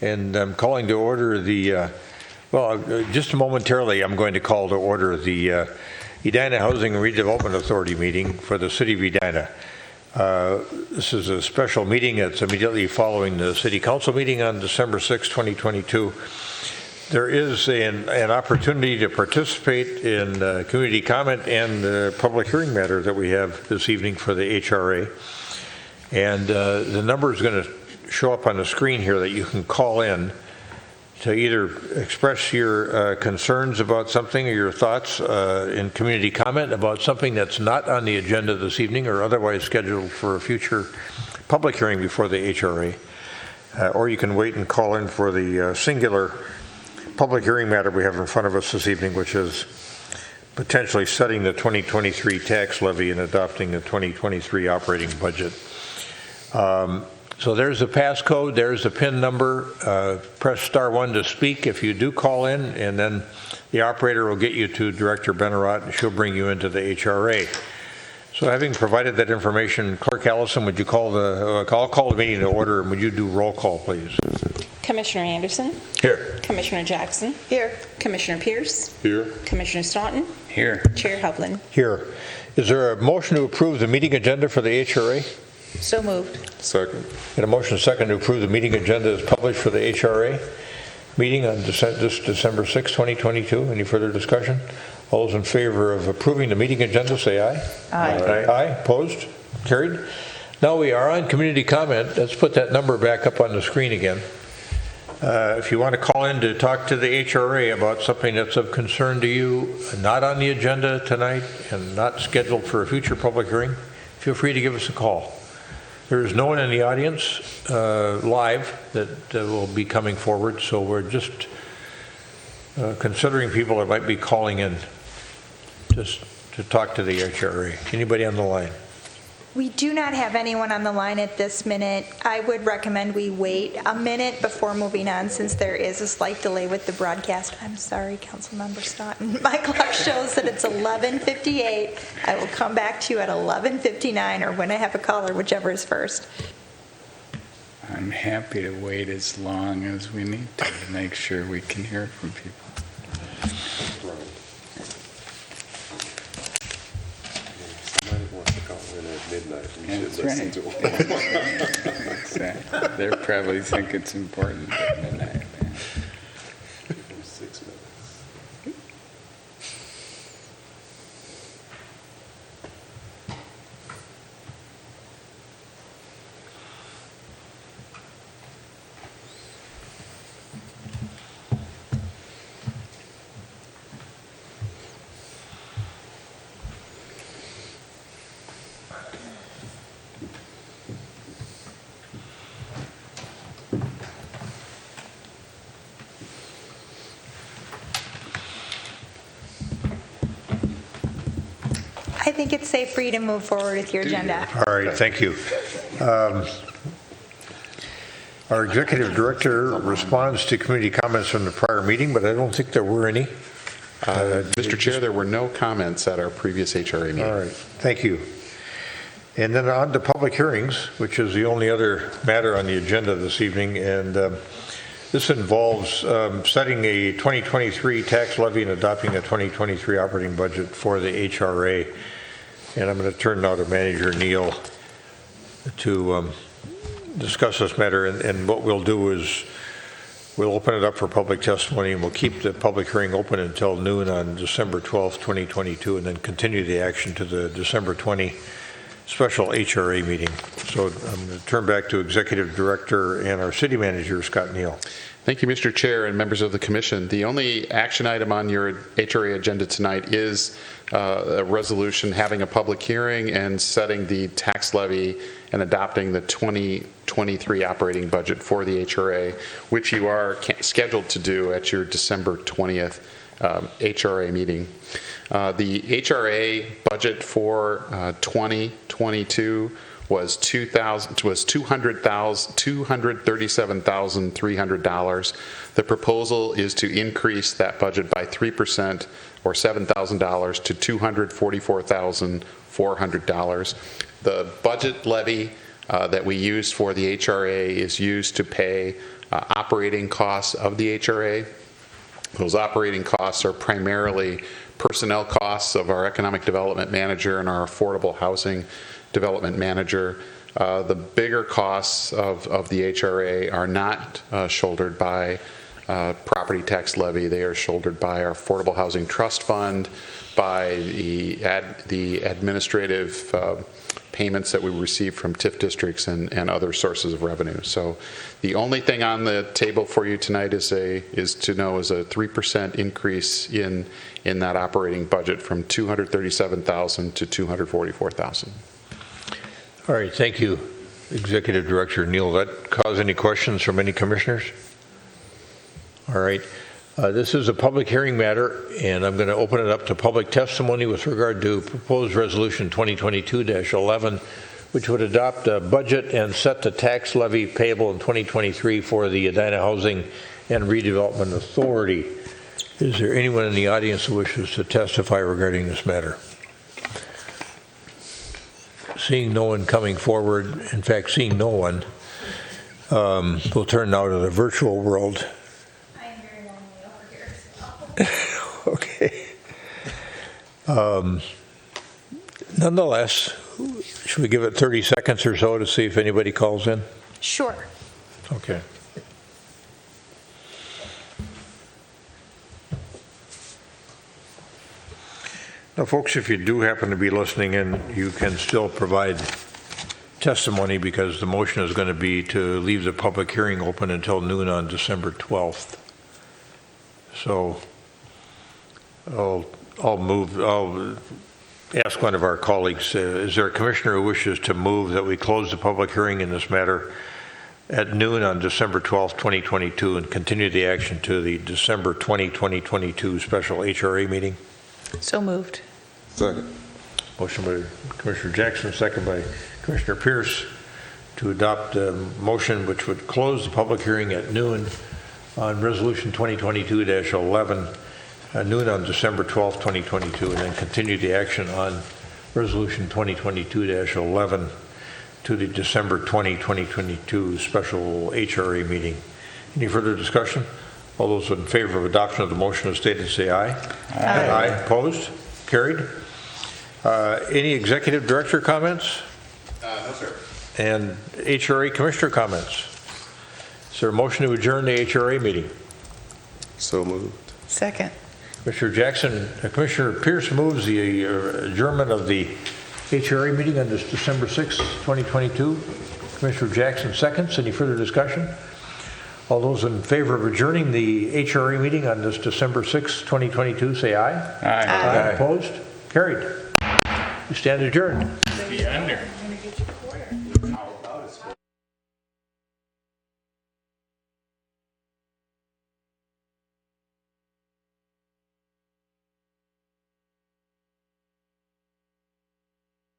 And I'm calling to order the, just momentarily, I'm going to call to order the Edina Housing and Redevelopment Authority meeting for the City of Edina. This is a special meeting that's immediately following the City Council meeting on December 6, 2022. There is an opportunity to participate in community comment and the public hearing matter that we have this evening for the HRA. And the number is going to show up on the screen here that you can call in to either express your concerns about something or your thoughts in community comment about something that's not on the agenda this evening or otherwise scheduled for a future public hearing before the HRA. Or you can wait and call in for the singular public hearing matter we have in front of us this evening, which is potentially setting the 2023 tax levy and adopting the 2023 operating budget. So there's the passcode, there's the PIN number. Press *1 to speak if you do call in, and then the operator will get you to Director Benarott, and she'll bring you into the HRA. So having provided that information, Clerk Allison, would you call I'll call the meeting to order, and would you do roll call, please? Commissioner Anderson? Here. Commissioner Jackson? Here. Commissioner Pierce? Here. Commissioner Staunton? Here. Chair Hovland? Here. Is there a motion to approve the meeting agenda for the HRA? So moved. Second. Got a motion second to approve the meeting agenda as published for the HRA meeting on this December 6, 2022. Any further discussion? All those in favor of approving the meeting agenda, say aye. Aye. Aye. Opposed? Carried. Now we are on community comment. Let's put that number back up on the screen again. If you want to call in to talk to the HRA about something that's of concern to you, not on the agenda tonight and not scheduled for a future public hearing, feel free to give us a call. There is no one in the audience live that will be coming forward, so we're just considering people that might be calling in just to talk to the HRA. Anybody on the line? We do not have anyone on the line at this minute. I would recommend we wait a minute before moving on since there is a slight delay with the broadcast. I'm sorry, Councilmember Staunton. My clock shows that it's 11:58. I will come back to you at 11:59 or when I have a caller, whichever is first. I'm happy to wait as long as we need to make sure we can hear from people. That's right. Exactly. They probably think it's important at midnight. Man. 6 minutes. I think it's safe for you to move forward with your agenda. All right, thank you. Our executive director responds to community comments from the prior meeting, but I don't think there were any. Mr. Chair, there were no comments at our previous HRA meeting. All right, thank you. And then on to public hearings, which is the only other matter on the agenda this evening. And this involves setting a 2023 tax levy and adopting a 2023 operating budget for the HRA. And I'm going to turn now to Manager Neal to discuss this matter. And what we'll do is we'll open it up for public testimony, and we'll keep the public hearing open until noon on December 12th, 2022, and then continue the action to the December 20 special HRA meeting. So I'm going to turn back to Executive Director and our City Manager, Scott Neal. Thank you, Mr. Chair and members of the Commission. The only action item on your HRA agenda tonight is a resolution having a public hearing and setting the tax levy and adopting the 2023 operating budget for the HRA, which you are scheduled to do at your December 20th HRA meeting. The HRA budget for 2022 was $237,300. The proposal is to increase that budget by 3%, or $7,000, to $244,400. The budget levy that we use for the HRA is used to pay operating costs of the HRA. Those operating costs are primarily personnel costs of our economic development manager and our affordable housing development manager. The bigger costs of the HRA are not shouldered by property tax levy. They are shouldered by our Affordable Housing Trust Fund, by the administrative payments that we receive from TIF districts and other sources of revenue. So the only thing on the table for you tonight is a 3% increase in that operating budget from $237,000 to $244,000. All right, thank you, Executive Director Neal. That cause any questions from any commissioners? All right. This is a public hearing matter, and I'm going to open it up to public testimony with regard to proposed resolution 2022-11, which would adopt a budget and set the tax levy payable in 2023 for the Edina Housing and Redevelopment Authority. Is there anyone in the audience who wishes to testify regarding this matter? Seeing no one coming forward, in fact, seeing no one, we'll turn now to the virtual world. I am very lonely over here. Okay. Nonetheless, should we give it 30 seconds or so to see if anybody calls in? Sure. Okay. Now, folks, if you do happen to be listening in, you can still provide testimony because the motion is going to be to leave the public hearing open until noon on December 12th. So I'll ask one of our colleagues, is there a commissioner who wishes to move that we close the public hearing in this matter at noon on December 12th, 2022, and continue the action to the December 2022 special HRA meeting? So moved. Second. Motion by Commissioner Jackson, second by Commissioner Pierce to adopt a motion which would close the public hearing at noon on Resolution 2022-11, noon on December 12th, 2022, and then continue the action on Resolution 2022-11 to the December 2022 special HRA meeting. Any further discussion? All those in favor of adoption of the motion as stated say aye. Aye. Opposed? Carried. Any executive director comments? No, sir. And HRA commissioner comments? Is there a motion to adjourn the HRA meeting? So moved. Second. Commissioner Jackson, Commissioner Pierce moves the adjournment of the HRA meeting on this December 6th, 2022. Commissioner Jackson seconds. Any further discussion? All those in favor of adjourning the HRA meeting on this December 6th, 2022, say aye. Aye. Opposed? Carried. We stand adjourned. Be under.